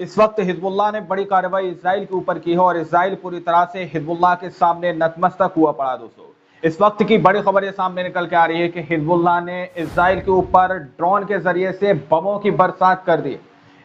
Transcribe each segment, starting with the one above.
इस वक्त हिजबुल्लाह ने बड़ी कार्रवाई इसराइल के ऊपर की है और इसराइल पूरी तरह से हिजबुल्लाह के सामने नतमस्तक हुआ पड़ा। दोस्तों, इस वक्त की बड़ी खबर ये सामने निकल के आ रही है कि हिजबुल्लाह ने इसराइल के ऊपर ड्रोन के जरिए से बमों की बरसात कर दी।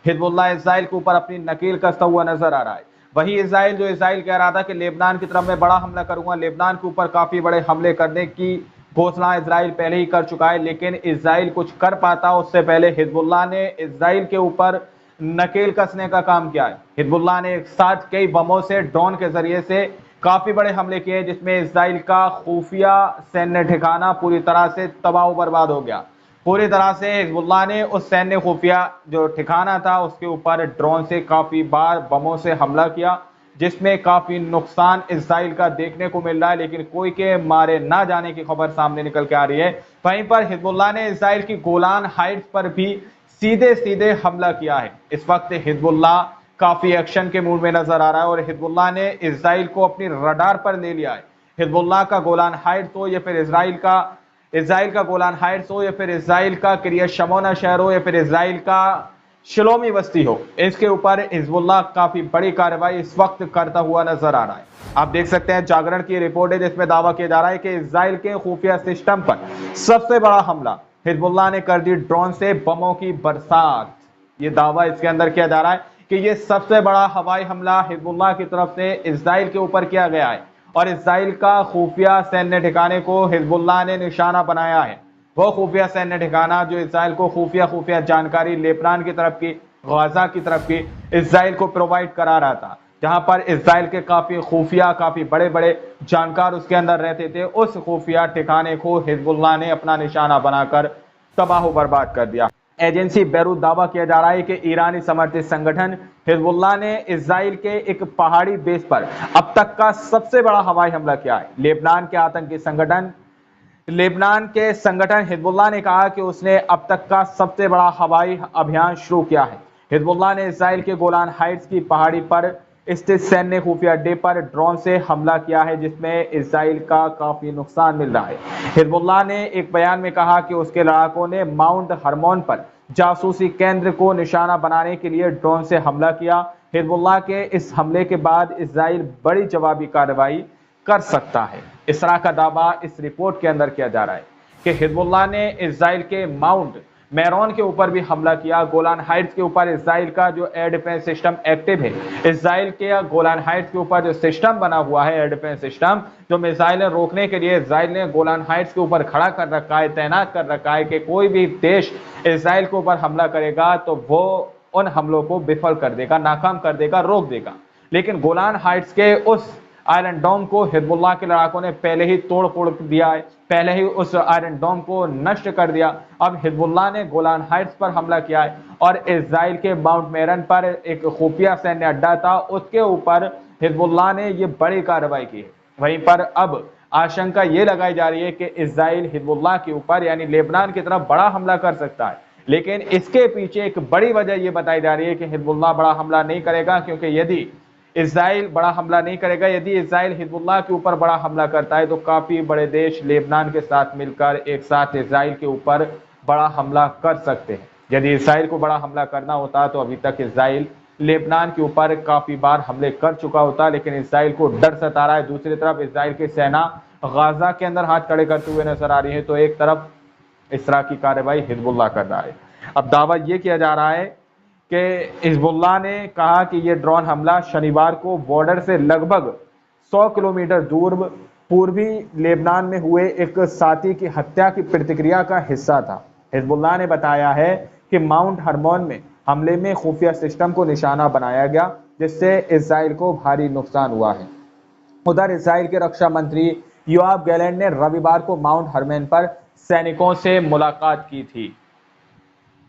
हिजबुल्लाह इसराइल के ऊपर अपनी नकील कसता हुआ नजर आ रहा है। वही इसराइल कह रहा था कि लेबनान की तरफ मैं बड़ा हमला करूंगा, लेबनान के ऊपर काफी बड़े हमले करने की घोषणा इसराइल पहले ही कर चुका है, लेकिन इसराइल कुछ कर पाता उससे पहले हिजबुल्लाह ने इसराइल के ऊपर नकेल कसने का काम किया है। हिजबुल्लाह ने एक साथ कई बमों से ड्रोन के जरिए से काफी बड़े हमले किए, जिसमें इसराइल का खुफिया सैन्य ठिकाना पूरी तरह से तबाह बर्बाद हो गया। पूरी तरह से हिजबुल्लाह ने उस सैन्य खुफिया जो ठिकाना था उसके ऊपर ड्रोन से काफी बार बमों से हमला किया, जिसमें काफी नुकसान इसराइल का देखने को मिल रहा है, लेकिन कोई के मारे ना जाने की खबर सामने निकल के आ रही है। वहीं पर हिजबुल्लाह ने इसराइल की गोलान हाइट्स पर भी सीधे सीधे हमला किया है। इस वक्त हिजबुल्लाह काफी एक्शन के मूड में नजर आ रहा है और हिजबुल्लाह ने इसराइल को अपनी रडार पर ले लिया है। हिजबुल्लाह का गोलान हाइट्स हो या फिर इसराइल का गोलान हाइट्स हो या फिर इसराइल का किरियत शमोना शहर हो या फिर इसराइल का शिलोमी बस्ती हो, इसके ऊपर हिजबुल्लाह काफी बड़ी कार्रवाई इस वक्त करता हुआ नजर आ रहा है। आप देख सकते हैं जागरण की रिपोर्ट है जिसमें दावा किया जा रहा है कि इसराइल के खुफिया सिस्टम पर सबसे बड़ा हमला हिजबुल्लाह ने कर दी ड्रोन से बमों की बरसात। ये दावा इसके अंदर किया जा रहा है कि ये सबसे बड़ा हवाई हमला हिजबुल्लाह की तरफ से इसराइल के ऊपर किया गया है और इसराइल का खुफिया सैन्य ठिकाने को हिजबुल्लाह ने निशाना बनाया है। वो खुफिया सैन्य ठिकाना जो इसराइल को खुफिया जानकारी लेबनान की तरफ की, गाजा की तरफ की इसराइल को प्रोवाइड करा रहा था, जहां पर इसराइल के काफी खुफिया काफी बड़े बड़े जानकार उसके अंदर रहते थे, उस खुफिया ठिकाने को हिजबुल्लाह ने अपना निशाना बनाकर तबाह बर्बाद कर दिया। एजेंसी बैरूत दावा किया जा रहा है कि ईरानी समर्थित संगठन हिजबुल्लाह ने इसराइल के एक पहाड़ी बेस पर अब तक का सबसे बड़ा हवाई हमला किया है। लेबनान के संगठन हिजबुल्लाह ने कहा कि उसने अब तक का सबसे बड़ा हवाई अभियान शुरू किया है। हिजबुल्लाह ने इसराइल के गोलान हाइट्स की पहाड़ी पर स्थित सैन्य खुफिया अड्डे पर ड्रोन से हमला किया है, जिसमें इसराइल का काफी नुकसान मिल रहा है। हिजबुल्लाह ने एक बयान में कहा कि उसके लड़ाकों ने माउंट हरमोन पर जासूसी केंद्र को निशाना बनाने के लिए ड्रोन से हमला किया। हिजबुल्लाह के इस हमले के बाद इसराइल बड़ी जवाबी कार्रवाई कर सकता है। इस तरह का दावा इस रिपोर्ट के अंदर किया जा रहा है कि हिजबुल्लाह ने इसराइल के माउंट मेरोन के ऊपर भी हमला किया। गोलान हाइट्स के ऊपर इसराइल का जो एयर डिफेंस सिस्टम एक्टिव है, इसराइल के गोलान हाइट्स के ऊपर जो सिस्टम बना हुआ है एयर डिफेंस सिस्टम, जो मिसाइलें रोकने के लिए इसराइल ने गोलान हाइट्स के ऊपर खड़ा कर रखा है, तैनात कर रखा है कि कोई भी देश इसराइल के ऊपर हमला करेगा तो वो उन हमलों को विफल कर देगा, नाकाम कर देगा, रोक देगा। लेकिन गोलान हाइट्स के उस आयरन डोम को हिजबुल्लाह के लड़ाकों ने पहले ही तोड़ फोड़ दिया है, पहले ही उस आयरन डोम को नष्ट कर दिया। अब हिजबुल्लाह ने गोलान हाइट्स पर हमला किया है और इसराइल के माउंट मेरन पर एक खुफिया सैन्य अड्डा था, उसके ऊपर हिजबुल्लाह ने ये बड़ी कार्रवाई की है। वहीं पर अब आशंका ये लगाई जा रही है कि इसराइल हिजबुल्लाह के ऊपर यानी लेबनान की तरफ बड़ा हमला कर सकता है, लेकिन इसके पीछे एक बड़ी वजह यह बताई जा रही है कि हिजबुल्लाह बड़ा हमला नहीं करेगा, क्योंकि यदि इसराइल बड़ा हमला नहीं करेगा, यदि इसराइल हिजबुल्लाह के ऊपर बड़ा हमला करता है तो काफी बड़े देश लेबनान के साथ मिलकर एक साथ इसराइल के ऊपर बड़ा हमला कर सकते हैं। यदि इसराइल को बड़ा हमला करना होता तो अभी तक इसराइल लेबनान के ऊपर काफी बार हमले कर चुका होता, लेकिन इसराइल को डर सता रहा है। दूसरी तरफ इसराइल की सेना गाजा के अंदर हाथ खड़े करते हुए नजर आ रही है, तो एक तरफ इस तरह की कार्रवाई हिजबुल्लाह कर रहा है। अब दावा यह किया जा रहा है कि हिजबुल्लाह ने कहा कि यह ड्रोन हमला शनिवार को बॉर्डर से लगभग 100 किलोमीटर दूर पूर्वी लेबनान में हुए एक साथी की हत्या की प्रतिक्रिया का हिस्सा था। हिजबुल्लाह ने बताया है कि माउंट हरमोन में हमले में खुफिया सिस्टम को निशाना बनाया गया, जिससे इसराइल को भारी नुकसान हुआ है। उधर इसराइल के रक्षा मंत्री योआव गैलेंट ने रविवार को माउंट हरमोन पर सैनिकों से मुलाकात की थी।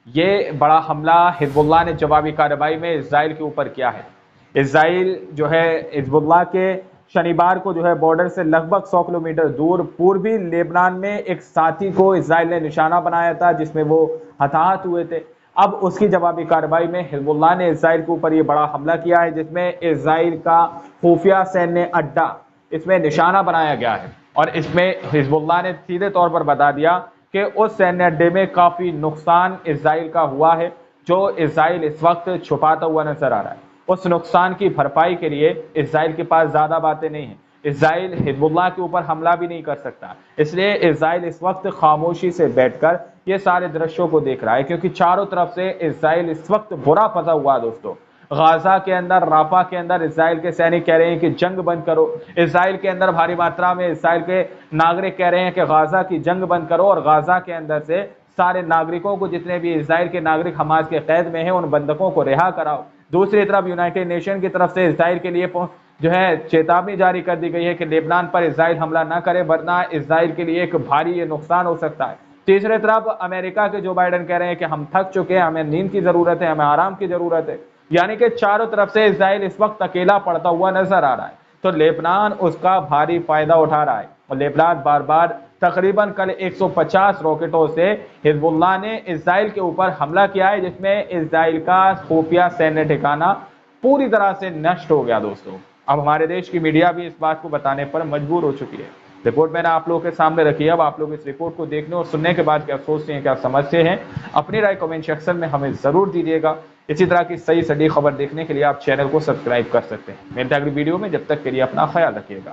ये बड़ा हमला हिजबुल्लाह ने जवाबी कार्रवाई में इसराइल के ऊपर किया है। इसराइल जो है हिजबुल्लाह के शनिवार को जो है बॉर्डर से लगभग 100 किलोमीटर दूर पूर्वी लेबनान में एक साथी को इसराइल ने निशाना बनाया था, जिसमें वो हताहत हुए थे। अब उसकी जवाबी कार्रवाई में हिजबुल्लाह ने इसराइल के ऊपर ये बड़ा हमला किया है, जिसमें इसराइल का खुफिया सैन्य अड्डा इसमें निशाना बनाया गया है और इसमें हिजबुल्लाह ने सीधे तौर पर बता दिया कि उस सैन्य अड्डे में काफी नुकसान इसराइल का हुआ है, जो इजराइल इस वक्त छुपाता हुआ नजर आ रहा है, उस नुकसान की भरपाई के लिए इजराइल के पास ज्यादा बातें नहीं है। इजराइल हिजबुल्लाह के ऊपर हमला भी नहीं कर सकता, इसलिए इजराइल इस वक्त खामोशी से बैठकर ये सारे दृश्यों को देख रहा है, क्योंकि चारों तरफ से इजराइल इस वक्त बुरा फंसा हुआ है। दोस्तों, गाजा के अंदर, राफा के अंदर इजराइल के सैनिक कह रहे हैं कि जंग बंद करो। इजराइल के अंदर भारी मात्रा में इजराइल के नागरिक कह रहे हैं कि गाजा की जंग बंद करो और गाजा के अंदर से सारे नागरिकों को, जितने भी इजराइल के नागरिक हमास के कैद में हैं, उन बंधकों को रिहा कराओ। दूसरी तरफ यूनाइटेड नेशन की तरफ से इजराइल के लिए जो है चेतावनी जारी कर दी गई है कि लेबनान पर इजराइल हमला न करे, वरना इजराइल के लिए एक भारी ये नुकसान हो सकता है। तीसरी तरफ अमेरिका के जो बाइडेन कह रहे हैं कि हम थक चुके हैं, हमें नींद की जरूरत है, हमें आराम की जरूरत है। यानी कि चारों तरफ से इजराइल इस वक्त अकेला पड़ता हुआ नजर आ रहा है, तो लेबनान उसका भारी फायदा उठा रहा है। और लेबनान बार बार, तकरीबन कल 150 रॉकेटों से हिजबुल्लाह ने इजराइल के ऊपर हमला किया है, जिसमें इजराइल का खुफिया सैन्य ठिकाना पूरी तरह से नष्ट हो गया। दोस्तों, अब हमारे देश की मीडिया भी इस बात को बताने पर मजबूर हो चुकी है। रिपोर्ट मैंने आप लोगों के सामने रखी है। अब आप लोग इस रिपोर्ट को देखने और सुनने के बाद क्या सोचते हैं, क्या समझते हैं, अपनी राय कमेंट सेक्शन में हमें जरूर दीजिएगा। इसी तरह की सही सटीक खबर देखने के लिए आप चैनल को सब्सक्राइब कर सकते हैं। मिलते हैं अगली वीडियो में, जब तक के लिए अपना ख्याल रखिएगा।